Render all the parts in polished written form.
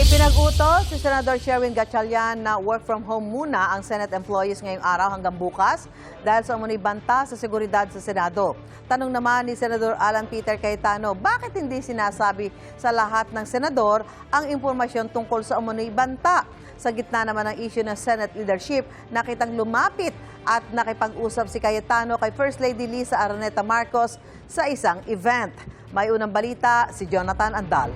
Ipinag-utos si Senador Sherwin Gatchalian na work from home muna ang Senate employees ngayong araw hanggang bukas dahil sa umunoy banta sa seguridad sa Senado. Tanong naman ni Senador Alan Peter Cayetano, bakit hindi sinasabi sa lahat ng senador ang impormasyon tungkol sa umunoy banta? Sa gitna naman ng issue ng Senate leadership, nakitang lumapit at nakipag-usap si Cayetano kay First Lady Liza Araneta Marcos sa isang event. May unang balita si Jonathan Andal.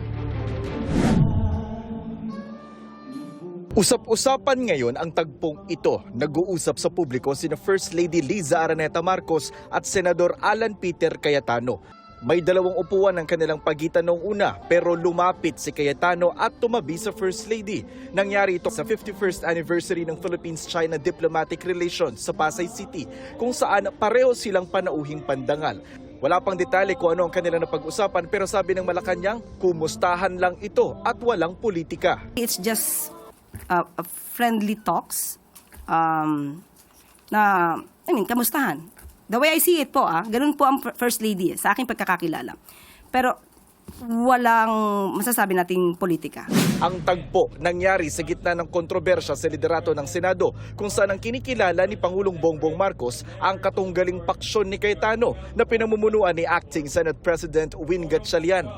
Usap-usapan ngayon ang tagpong ito. Nag-uusap sa publiko sina First Lady Liza Araneta Marcos at Senador Alan Peter Cayetano. May dalawang upuan ng kanilang pagitan noong una pero lumapit si Cayetano at tumabi sa First Lady. Nangyari ito sa 51st anniversary ng Philippines-China Diplomatic Relations sa Pasay City kung saan pareho silang panauhing pandangal. Wala pang detalye kung ano ang kanilang napag-usapan pero sabi ng Malacanang, kumustahan lang ito at walang politika. It's just friendly talks kamustahan. The way I see it po, ganun po ang First Lady sa aking pagkakakilala. Pero walang masasabi nating politika. Ang tagpo nangyari sa gitna ng kontrobersya sa liderato ng Senado kung saan ang kinikilala ni Pangulong Bongbong Marcos ang katunggaling paksyon ni Cayetano na pinamumunuan ni Acting Senate President Win Gatchalian.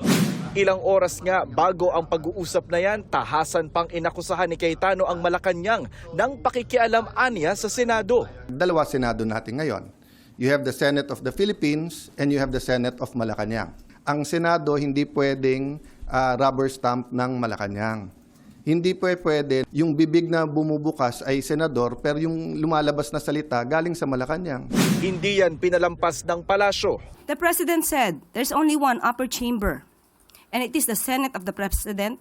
Ilang oras nga bago ang pag-uusap na yan, tahasan pang inakusahan ni Cayetano ang Malacanang ng pakikialam-anya sa Senado. Dalawa Senado natin ngayon. You have the Senate of the Philippines and you have the Senate of Malacanang. Ang Senado hindi pwedeng rubber stamp ng Malacanang. Hindi pwede yung bibig na bumubukas ay senador pero yung lumalabas na salita galing sa Malacanang. Hindi yan pinalampas ng palasyo. The President said there's only one upper chamber. And it is the Senate of the President,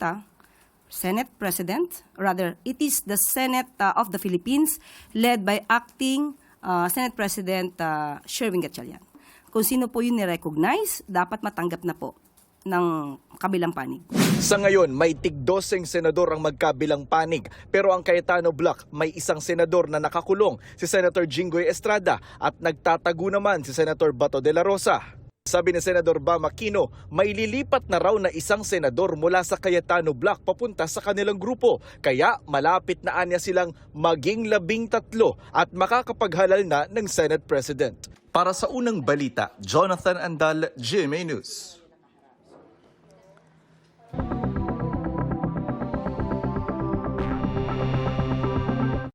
it is the Senate of the Philippines led by Acting Senate President Sherwin Gatchalian. Kung sino po yun ni-recognize, dapat matanggap na po ng kabilang panig. Sa ngayon, may tig-12 senador ang magkabilang panig. Pero ang Cayetano Block, may isang senador na nakakulong, si Senator Jinggoy Estrada, at nagtatago naman si Senator Bato de la Rosa. Sabi ni Senador Bam Aquino, may lilipat na raw na isang senador mula sa Cayetano Block papunta sa kanilang grupo. Kaya malapit na anya silang maging 13 at makakapaghalal na ng Senate President. Para sa unang balita, Jonathan Andal, GMA News.